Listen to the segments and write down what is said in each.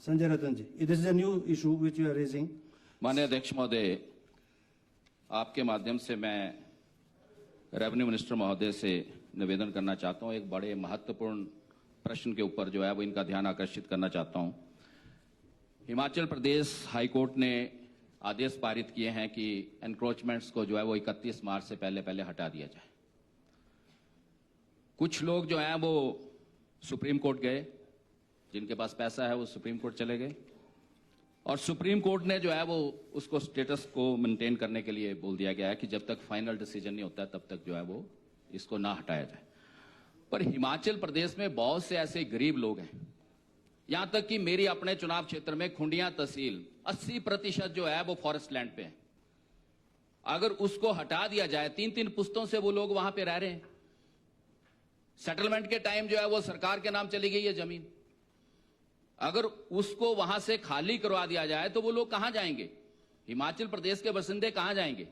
Sanjay Ratan ji, this is a new issue which you are raising. माननीय अध्यक्ष महोदय, आपके माध्यम से मैं रेवेन्यू मिनिस्टर महोदय से निवेदन करना चाहता हूं। एक बड़े महत्वपूर्ण प्रश्न के ऊपर जो है वो इनका ध्यान आकर्षित करना चाहता हूं। हिमाचल प्रदेश हाईकोर्ट ने आदेश पारित किए हैं कि एनक्रोचमेंट्स को जो है वो 31 मार्च से पहले हटा दिया जाए। कुछ लोग जो हैं वो सुप्रीम कोर्ट गए, जिनके पास पैसा है वो सुप्रीम कोर्ट चले गए और सुप्रीम कोर्ट ने जो है वो उसको स्टेटस को मेंटेन करने के लिए बोल दिया गया है कि जब तक फाइनल डिसीजन नहीं होता तब तक जो है वो इसको ना हटाया जाए। पर हिमाचल प्रदेश में बहुत से ऐसे गरीब लोग हैं, यहां तक कि मेरी अपने चुनाव क्षेत्र में खुंडिया तहसील 80% जो है वो फॉरेस्ट लैंड पे है। अगर उसको हटा दिया जाए, 3-3 पुश्तों से वो लोग वहां पे रह रहे हैं। सेटलमेंट के टाइम जो है वो सरकार के नाम चली गई है जमीन। अगर उसको वहां से खाली करवा दिया जाए तो वो लोग कहां जाएंगे? हिमाचल प्रदेश के बसिंदे कहां जाएंगे?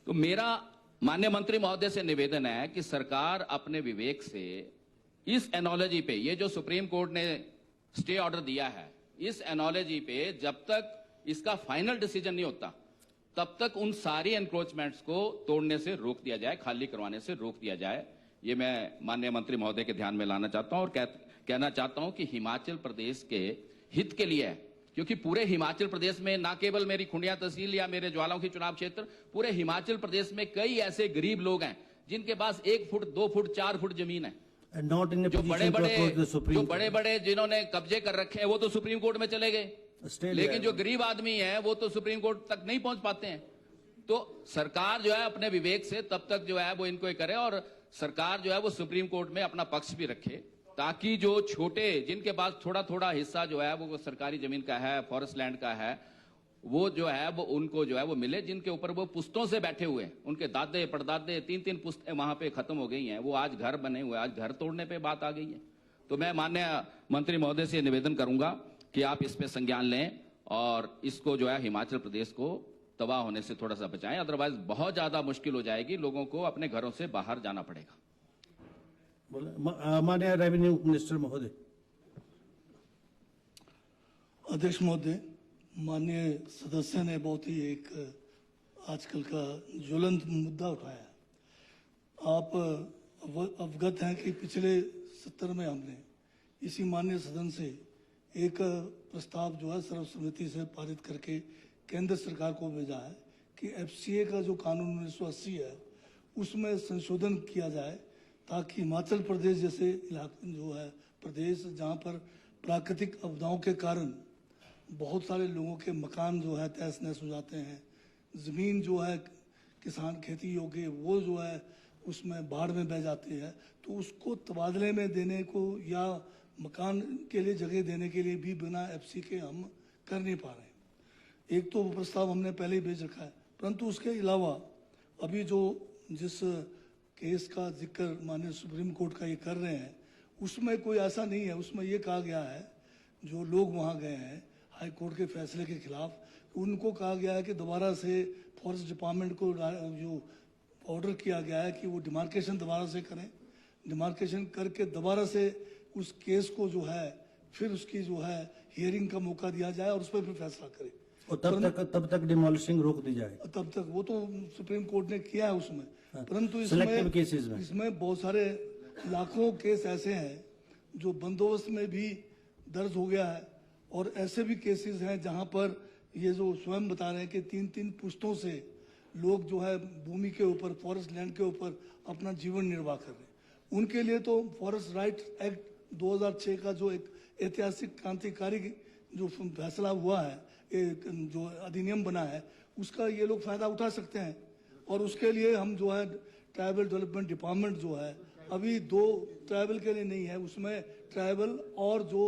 तो मेरा माननीय मंत्री महोदय से निवेदन है कि सरकार अपने विवेक से इस एनोलॉजी पे, ये जो सुप्रीम कोर्ट ने स्टे ऑर्डर दिया है, इस एनोलॉजी पे जब तक इसका फाइनल डिसीजन नहीं होता तब तक उन सारी एनक्रोचमेंट्स को तोड़ने से रोक दिया जाए, खाली करवाने से रोक दिया जाए। ये मैं माननीय मंत्री महोदय के ध्यान में लाना चाहता हूं और कहना चाहता हूं कि हिमाचल प्रदेश के हित के लिए है, क्योंकि पूरे हिमाचल प्रदेश में ना केवल मेरी खुंडिया तहसील या मेरे ज्वालामुखी चुनाव क्षेत्र, पूरे हिमाचल प्रदेश में कई ऐसे गरीब लोग हैं जिनके पास 1 फुट 2 फुट 4 फुट जमीन है। जो बड़े बड़े जिन्होंने कब्जे कर रखे हैं वो तो सुप्रीम कोर्ट में चले गए, लेकिन जो गरीब आदमी है वो तो सुप्रीम कोर्ट तक नहीं पहुंच पाते हैं। तो सरकार जो है अपने विवेक से तब तक जो है वो इनको करे और सरकार जो है वो सुप्रीम कोर्ट में अपना पक्ष भी रखे, ताकि जो छोटे, जिनके पास थोड़ा थोड़ा हिस्सा जो है वो सरकारी जमीन का है, फॉरेस्ट लैंड का है, वो जो है वो उनको जो है वो मिले, जिनके ऊपर वो पुश्तों से बैठे हुए, उनके दादे परदादे 3-3 पुश्तें वहां पे खत्म हो गई हैं, वो आज घर बने हुए, आज घर तोड़ने पे बात आ गई है। तो मैं माननीय मंत्री महोदय से निवेदन करूंगा कि आप इस पे संज्ञान लें और इसको जो है हिमाचल प्रदेश को तबाह होने से थोड़ा सा बचाएं, अदरवाइज बहुत ज्यादा मुश्किल हो जाएगी, लोगों को अपने घरों से बाहर जाना पड़ेगा। माननीय रेवेन्यू मिनिस्टर महोदय। अध्यक्ष महोदय, माननीय सदस्य ने बहुत ही एक आजकल का ज्वलंत मुद्दा उठाया। आप अवगत हैं कि पिछले सत्र में हमने इसी माननीय सदन से एक प्रस्ताव जो है सर्वसम्मति से पारित करके केंद्र सरकार को भेजा है कि एफसीए का जो कानून 1980 है उसमें संशोधन किया जाए, ताकि हिमाचल प्रदेश जैसे इलाके जो है प्रदेश जहां पर प्राकृतिक आपदाओं के कारण बहुत सारे लोगों के मकान जो है तहस नहस हो जाते हैं, ज़मीन जो है किसान खेती योग्य वो जो है उसमें बाढ़ में बह जाती है, तो उसको तबादले में देने को या मकान के लिए जगह देने के लिए भी बिना एफसी के हम कर नहीं पा रहे हैं। एक तो प्रस्ताव हमने पहले ही भेज रखा है, परंतु उसके अलावा अभी जो जिस केस का जिक्र माननीय सुप्रीम कोर्ट का ये कर रहे हैं उसमें कोई ऐसा नहीं है। उसमें ये कहा गया है जो लोग वहाँ गए हैं हाई कोर्ट के फैसले के खिलाफ, उनको कहा गया है कि दोबारा से फॉरेस्ट डिपार्टमेंट को जो ऑर्डर किया गया है कि वो डिमार्केशन दोबारा से करें, डिमार्केशन करके दोबारा से उस केस को जो है फिर उसकी जो है हियरिंग का मौका दिया जाए और उस पर फिर फैसला करें और तब तक डिमोलिशिंग रोक दी जाए। तब तक वो तो सुप्रीम कोर्ट ने किया है उसमें, परंतु इसमें बहुत सारे लाखों केस ऐसे हैं जो बंदोबस्त में भी दर्ज हो गया है और ऐसे भी केसेस हैं जहां पर ये जो स्वयं बता रहे हैं कि 3-3 पुश्तों से लोग जो है भूमि के ऊपर, फॉरेस्ट लैंड के ऊपर अपना जीवन निर्वाह कर रहे हैं। उनके लिए तो फॉरेस्ट राइट एक्ट 2006 का जो एक ऐतिहासिक क्रांतिकारी जो फैसला हुआ है, जो अधिनियम बना है, उसका ये लोग फायदा उठा सकते हैं। और उसके लिए हम जो है ट्राइबल डेवलपमेंट डिपार्टमेंट जो है अभी 2 ट्राइबल के लिए नहीं है, उसमें ट्राइबल और जो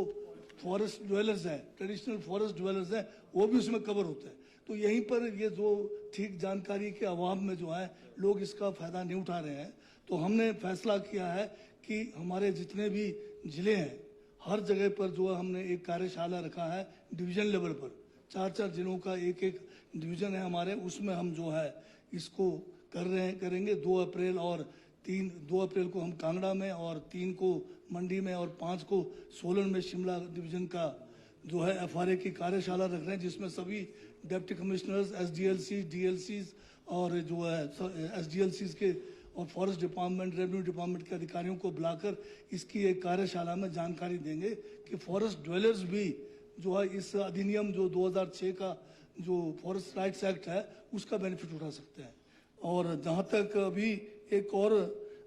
फॉरेस्ट ड्वेलर्स हैं, ट्रेडिशनल फॉरेस्ट ड्वेलर्स हैं, वो भी उसमें कवर होते हैं। तो यहीं पर ये जो ठीक जानकारी के अभाव में जो है लोग इसका फायदा नहीं उठा रहे हैं, तो हमने फैसला किया है कि हमारे जितने भी जिले हैं हर जगह पर जो है हमने एक कार्यशाला रखा है डिवीजन लेवल पर, 4-4 जिलों का एक डिवीजन है हमारे, उसमें हम जो है इसको करेंगे। 2 अप्रैल और 2 अप्रैल को हम कांगड़ा में और 3 को मंडी में और 5 को सोलन में शिमला डिवीजन का जो है एफआरए की कार्यशाला रख रहे हैं, जिसमें सभी डिप्टी कमिश्नर्स, एसडीएलसी, डीएलसीज और जो है एसडीएलसीज के और फॉरेस्ट डिपार्टमेंट, रेवेन्यू डिपार्टमेंट के अधिकारियों को बुलाकर इसकी एक कार्यशाला में जानकारी देंगे कि फॉरेस्ट ड्वेलर्स भी जो है इस अधिनियम जो 2006 का जो फॉरेस्ट राइट्स एक्ट है उसका बेनिफिट उठा सकते हैं। और जहाँ तक अभी एक और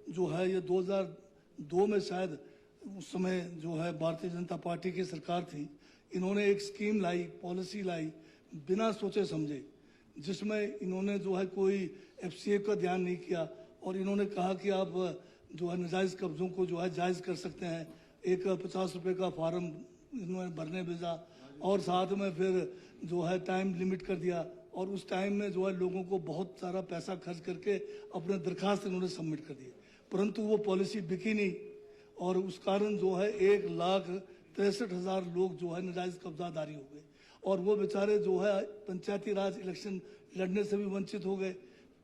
जो है ये 2002 में शायद उस समय जो है भारतीय जनता पार्टी की सरकार थी, इन्होंने एक स्कीम लाई, पॉलिसी लाई बिना सोचे समझे, जिसमें इन्होंने जो है कोई एफसीए का ध्यान नहीं किया और इन्होंने कहा कि आप जो है नाजायज कब्जों को जो है जायज कर सकते हैं। एक 50 रुपए का फार्म इन्होंने भरने भेजा और साथ में फिर जो है टाइम लिमिट कर दिया और उस टाइम में जो है लोगों को बहुत सारा पैसा खर्च करके अपने दरखास्त इन्होंने सबमिट कर दिए, परंतु वो पॉलिसी बिकी नहीं और उस कारण जो है 1,63,000 लोग जो है नाजायज कब्जादारी हो गए और वो बेचारे जो है पंचायती राज इलेक्शन लड़ने से भी वंचित हो गए,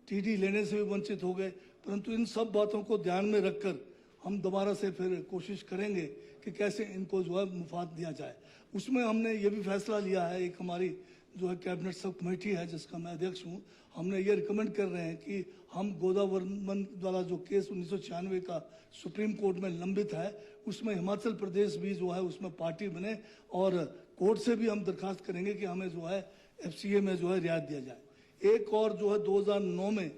टीडी लेने से भी वंचित हो गए। परंतु इन सब बातों को ध्यान में रखकर हम दोबारा से फिर कोशिश करेंगे कि कैसे इनको जो है मुफात दिया जाए। उसमें हमने ये भी फैसला लिया है, एक हमारी जो है कैबिनेट सब कमेटी है जिसका मैं अध्यक्ष हूँ, हमने ये रिकमेंड कर रहे हैं कि हम गोदावर्मन वाला जो केस 1996 का सुप्रीम कोर्ट में लंबित है उसमें हिमाचल प्रदेश भी जो है उसमें पार्टी बने और कोर्ट से भी हम दरखास्त करेंगे कि हमें जो है एफसीए में जो है रियायत दिया जाए। एक और जो है 2009 में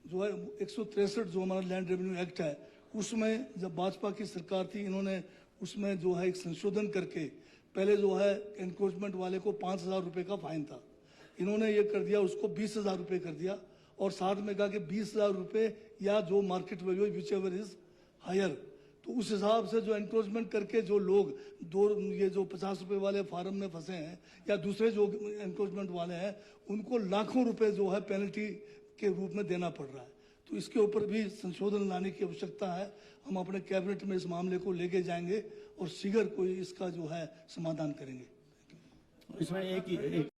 जो है 163 जो हमारा लैंड रेवेन्यू एक्ट है उसमें जब भाजपा की सरकार थी इन्होंने उसमें जो है एक संशोधन करके पहले जो है एनक्रोचमेंट वाले को 5,000 रुपये का फाइन था, इन्होंने ये कर दिया उसको 20,000 रुपये कर दिया और साथ में कहा कि 20,000 रुपये या जो market value whichever is higher. तो उस हिसाब से जो एनक्रोचमेंट करके जो लोग ये जो 50 रुपये वाले फार्म में फंसे हैं या दूसरे जो एनक्रोचमेंट वाले हैं उनको लाखों रुपए जो है पेनल्टी के रूप में देना पड़ रहा है। तो इसके ऊपर भी संशोधन लाने की आवश्यकता है। हम अपने कैबिनेट में इस मामले को लेके जाएंगे और शीघ्र कोई इसका जो है समाधान करेंगे। इसमें एक